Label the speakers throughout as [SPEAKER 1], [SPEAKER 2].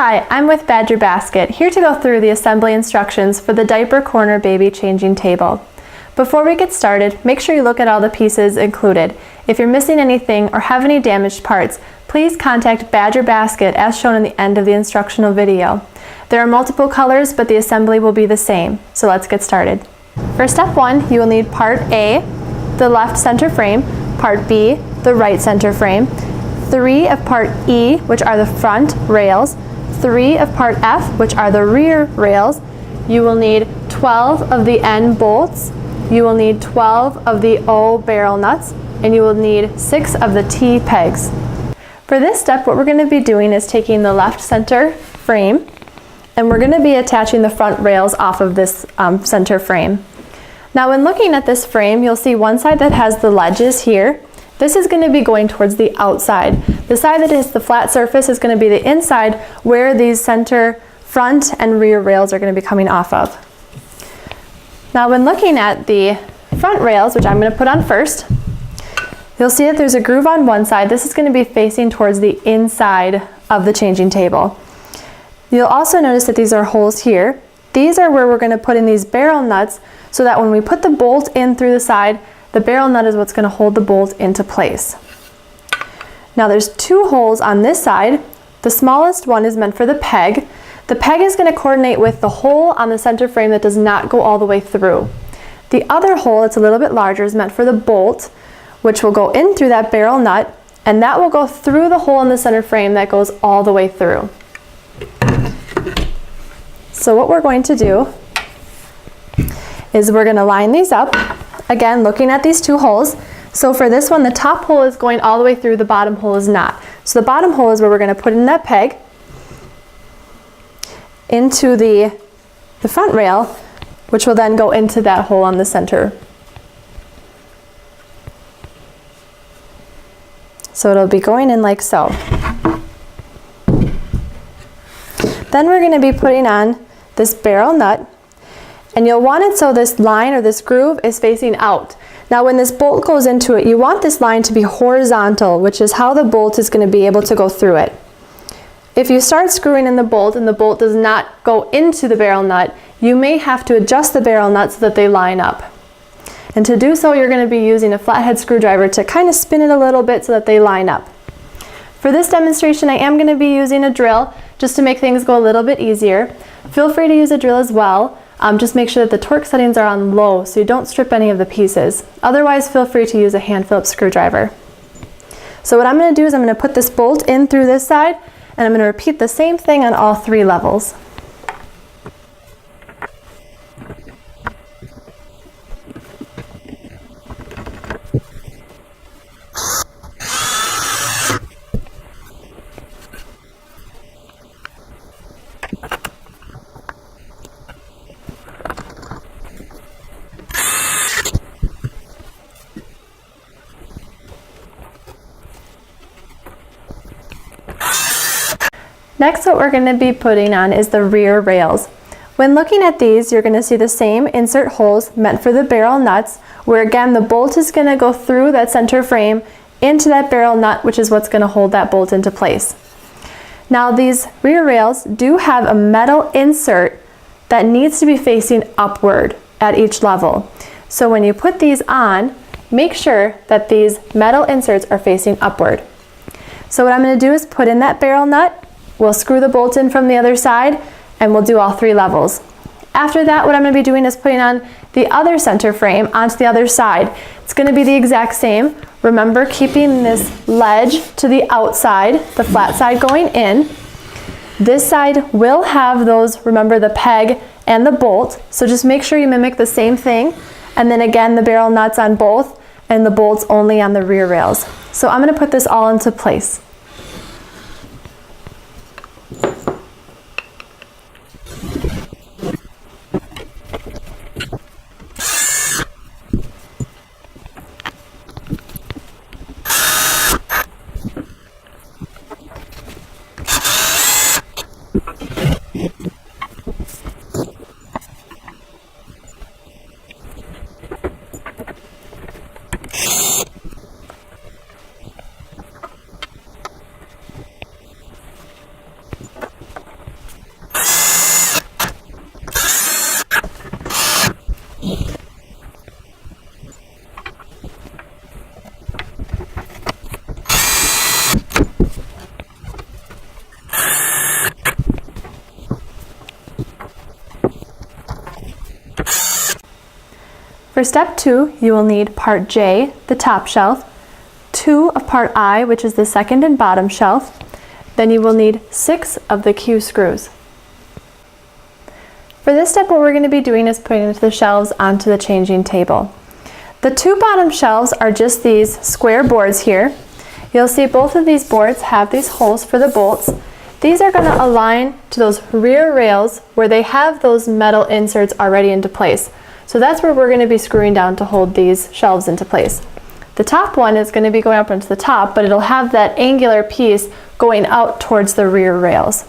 [SPEAKER 1] Hi, I'm with Badger Basket, here to go through the assembly instructions for the Diaper Corner Baby Changing Table. Before we get started, make sure you look at all the pieces included. If you're missing anything or have any damaged parts, please contact Badger Basket as shown in the end of the instructional video. There are multiple colors, but the assembly will be the same, so let's get started. For step 1, you will need part A, the left center frame, part B, the right center frame, 3 of part E, which are the front rails, 3 of part F, which are the rear rails. You will need 12 of the N bolts. You will need 12 of the O barrel nuts, and you will need 6 of the T pegs. For this step, what we're going to be doing is taking the left center frame, and we're going to be attaching the front rails off of this center frame. Now when looking at this frame, you'll see one side that has the ledges here. This is going to be going towards the outside. The side that is the flat surface is going to be the inside, where these center front and rear rails are going to be coming off of. Now when looking at the front rails, which I'm going to put on first, you'll see that there's a groove on one side. This is going to be facing towards the inside of the changing table. You'll also notice that these are holes here. These are where we're going to put in these barrel nuts so that when we put the bolt in through the side, the barrel nut is what's going to hold the bolt into place. Now there's 2 holes on this side. The smallest one is meant for the peg. The peg is going to coordinate with the hole on the center frame that does not go all the way through. The other hole, it's a little bit larger, is meant for the bolt, which will go in through that barrel nut, and that will go through the hole in the center frame that goes all the way through. So what we're going to do is we're going to line these up. Again, looking at these 2 holes. So for this one, the top hole is going all the way through, the bottom hole is not. So the bottom hole is where we're going to put in that peg into the front rail, which will then go into that hole on the center. So it'll be going in like so. Then we're going to be putting on this barrel nut, and you'll want it so this line or this groove is facing out. Now when this bolt goes into it, you want this line to be horizontal, which is how the bolt is going to be able to go through it. If you start screwing in the bolt and the bolt does not go into the barrel nut, you may have to adjust the barrel nut so that they line up. And to do so, you're going to be using a flathead screwdriver to kind of spin it a little bit so that they line up. For this demonstration, I am going to be using a drill just to make things go a little bit easier. Feel free to use a drill as well. Just make sure that the torque settings are on low so you don't strip any of the pieces. Otherwise, feel free to use a hand Phillips screwdriver. So what I'm going to do is I'm going to put this bolt in through this side, and I'm going to repeat the same thing on all 3 levels. Next, what we're going to be putting on is the rear rails. When looking at these, you're going to see the same insert holes meant for the barrel nuts, where again the bolt is going to go through that center frame into that barrel nut, which is what's going to hold that bolt into place. Now these rear rails do have a metal insert that needs to be facing upward at each level. So when you put these on, make sure that these metal inserts are facing upward. So what I'm going to do is put in that barrel nut. We'll screw the bolt in from the other side, and we'll do all 3 levels. After that, what I'm going to be doing is putting on the other center frame onto the other side. It's going to be the exact same. Remember, keeping this ledge to the outside, the flat side going in. This side will have those, remember, the peg and the bolt, so just make sure you mimic the same thing. And then again, the barrel nuts on both, and the bolts only on the rear rails. So I'm going to put this all into place. For step 2, you will need part J, the top shelf, 2 of part I, which is the second and bottom shelf. Then you will need 6 of the Q screws. For this step, what we're going to be doing is putting the shelves onto the changing table. The 2 bottom shelves are just these square boards here. You'll see both of these boards have these holes for the bolts. These are going to align to those rear rails where they have those metal inserts already into place. So that's where we're going to be screwing down to hold these shelves into place. The top one is going to be going up onto the top, but it'll have that angular piece going out towards the rear rails.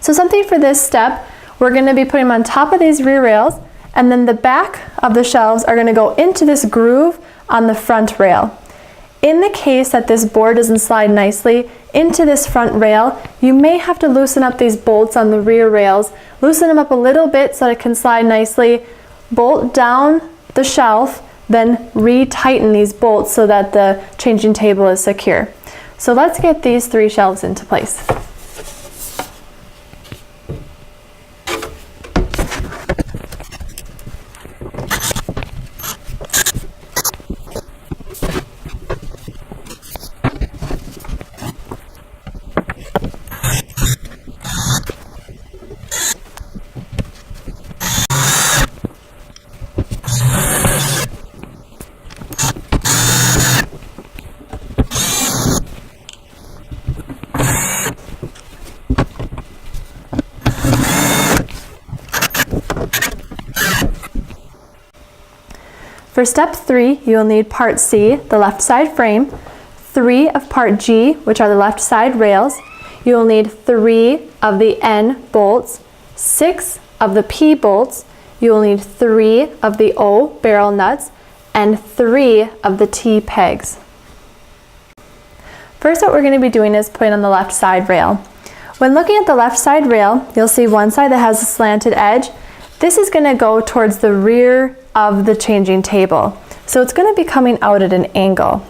[SPEAKER 1] So something for this step, we're going to be putting them on top of these rear rails, and then the back of the shelves are going to go into this groove on the front rail. In the case that this board doesn't slide nicely into this front rail, you may have to loosen up these bolts on the rear rails, loosen them up a little bit so that it can slide nicely, bolt down the shelf, then re-tighten these bolts so that the changing table is secure. So let's get these 3 shelves into place. For step 3, you will need part C, the left side frame, 3 of part G, which are the left side rails. You will need 3 of the N bolts, 6 of the P bolts. You will need 3 of the O barrel nuts, and 3 of the T pegs. First, what we're going to be doing is putting on the left side rail. When looking at the left side rail, you'll see one side that has a slanted edge. This is going to go towards the rear of the changing table. So it's going to be coming out at an angle.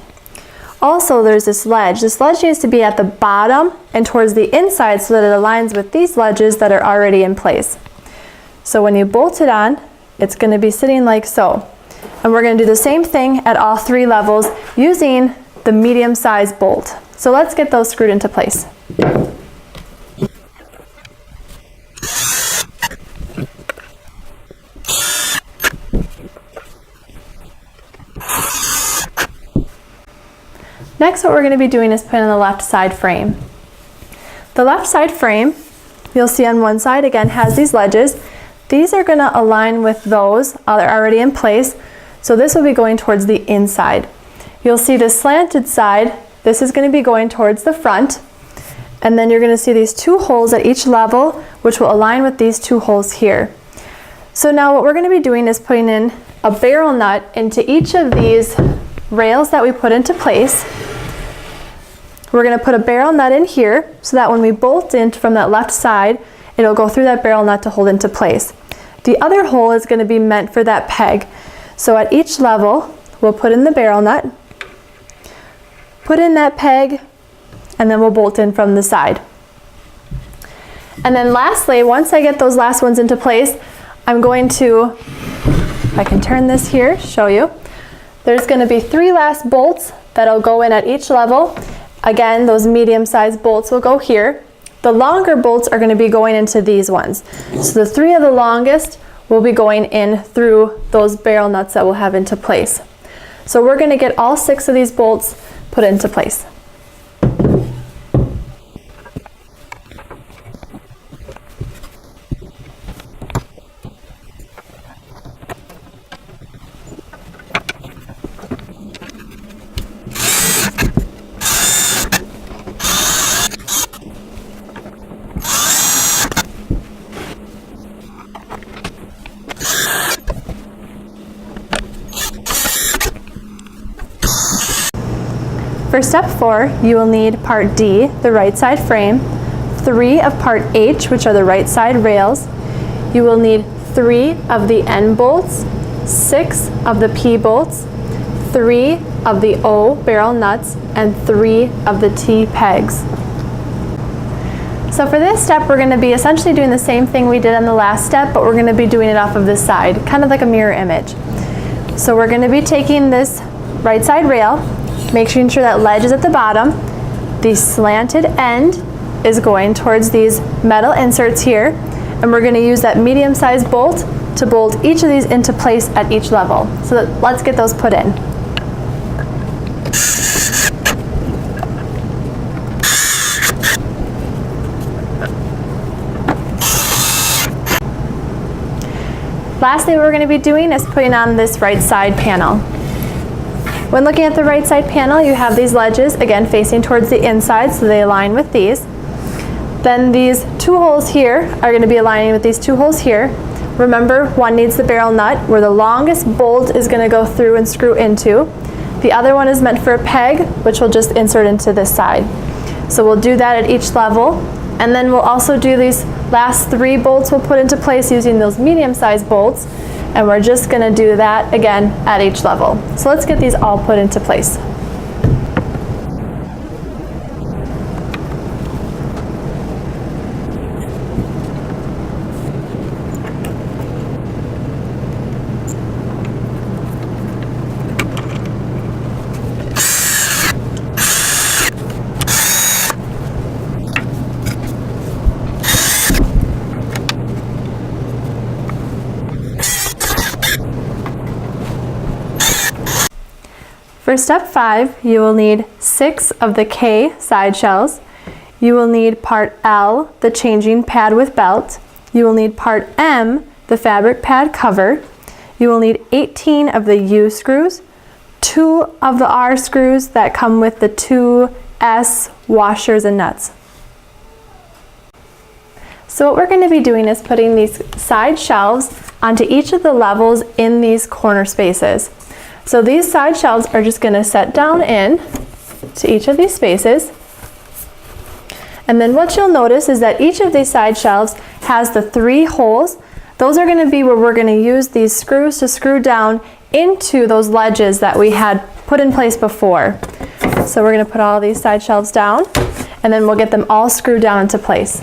[SPEAKER 1] Also, there's this ledge. This ledge needs to be at the bottom and towards the inside so that it aligns with these ledges that are already in place. So when you bolt it on, it's going to be sitting like so. And we're going to do the same thing at all 3 levels using the medium-sized bolt. So let's get those screwed into place. Next, what we're going to be doing is putting on the left side frame. The left side frame, you'll see on one side, again, has these ledges. These are going to align with those that are already in place, so this will be going towards the inside. You'll see the slanted side, this is going to be going towards the front, and then you're going to see these 2 holes at each level, which will align with these 2 holes here. So now what we're going to be doing is putting in a barrel nut into each of these rails that we put into place. We're going to put a barrel nut in here so that when we bolt in from that left side, it'll go through that barrel nut to hold into place. The other hole is going to be meant for that peg. So at each level, we'll put in the barrel nut, put in that peg, and then we'll bolt in from the side. And then lastly, once I get those last ones into place, I'm going to, if I can turn this here, show you. There's going to be 3 last bolts that'll go in at each level. Again, those medium-sized bolts will go here. The longer bolts are going to be going into these ones. So the 3 of the longest will be going in through those barrel nuts that we'll have into place. So we're going to get all 6 of these bolts put into place. For step 4, you will need part D, the right side frame, 3 of part H, which are the right side rails. You will need 3 of the N bolts, 6 of the P bolts, 3 of the O barrel nuts, and 3 of the T pegs. So for this step, we're going to be essentially doing the same thing we did on the last step, but we're going to be doing it off of this side, kind of like a mirror image. So we're going to be taking this right side rail, making sure that ledge is at the bottom. The slanted end is going towards these metal inserts here, and we're going to use that medium-sized bolt to bolt each of these into place at each level. So let's get those put in. Lastly, what we're going to be doing is putting on this right side panel. When looking at the right side panel, you have these ledges, again, facing towards the inside, so they align with these. Then these two holes here are going to be aligning with these two holes here. Remember, one needs the barrel nut, where the longest bolt is going to go through and screw into. The other one is meant for a peg, which will just insert into this side. So we'll do that at each level. And then we'll also do these last 3 bolts we'll put into place using those medium-sized bolts. And we're just going to do that again at each level. So let's get these all put into place. For step 5, you will need 6 of the K side shells. You will need part L, the changing pad with belt. You will need part M, the fabric pad cover. You will need 18 of the U screws, 2 of the R screws that come with the 2 S washers and nuts. So what we're going to be doing is putting these side shelves onto each of the levels in these corner spaces. So these side shelves are just going to set down in to each of these spaces. And then what you'll notice is that each of these side shelves has the 3 holes. Those are going to be where we're going to use these screws to screw down into those ledges that we had put in place before. So we're going to put all these side shelves down, and then we'll get them all screwed down into place.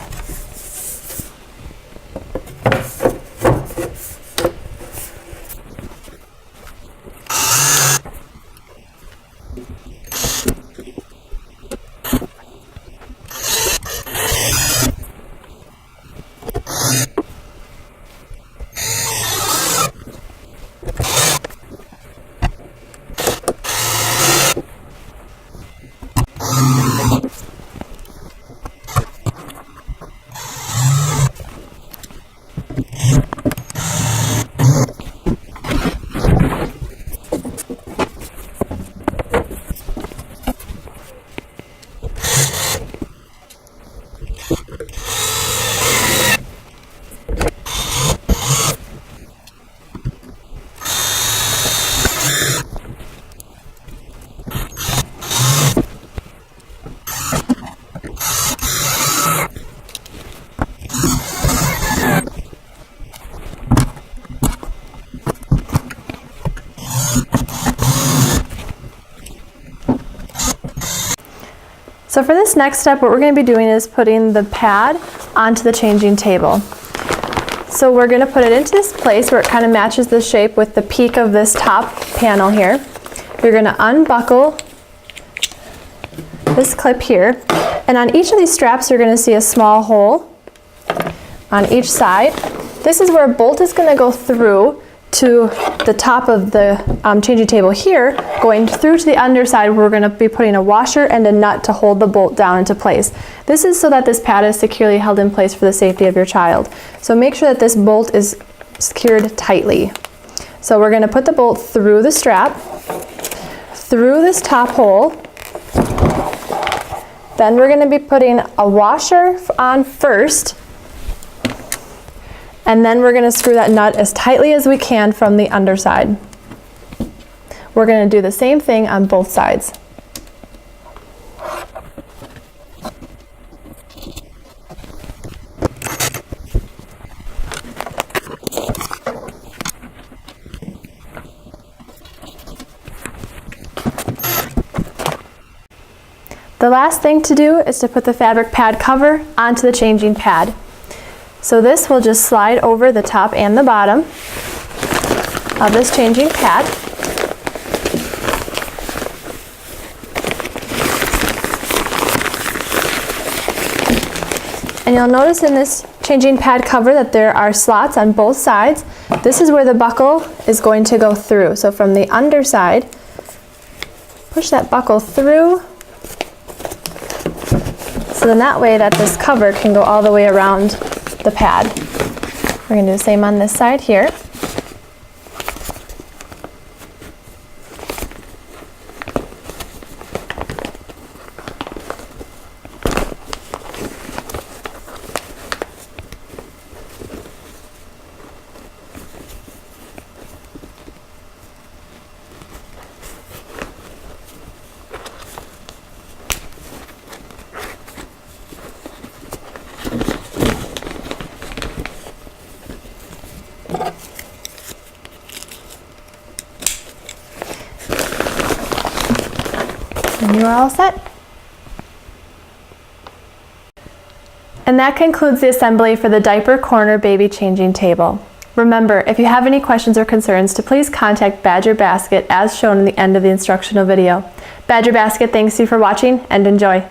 [SPEAKER 1] So for this next step, what we're going to be doing is putting the pad onto the changing table. So we're going to put it into this place where it kind of matches the shape with the peak of this top panel here. You're going to unbuckle this clip here, and on each of these straps you're going to see a small hole on each side. This is where a bolt is going to go through to the top of the changing table here, going through to the underside where we're going to be putting a washer and a nut to hold the bolt down into place. This is so that this pad is securely held in place for the safety of your child. So make sure that this bolt is secured tightly. So we're going to put the bolt through the strap, through this top hole. Then we're going to be putting a washer on first, and then we're going to screw that nut as tightly as we can from the underside. We're going to do the same thing on both sides. The last thing to do is to put the fabric pad cover onto the changing pad. So this will just slide over the top and the bottom of this changing pad. And you'll notice in this changing pad cover that there are slots on both sides. This is where the buckle is going to go through. So from the underside, push that buckle through. So then that way that this cover can go all the way around the pad. We're going to do the same on this side here. And you are all set. And that concludes the assembly for the Diaper Corner Baby Changing Table. Remember, if you have any questions or concerns, to please contact Badger Basket as shown in the end of the instructional video. Badger Basket thanks you for watching and enjoy.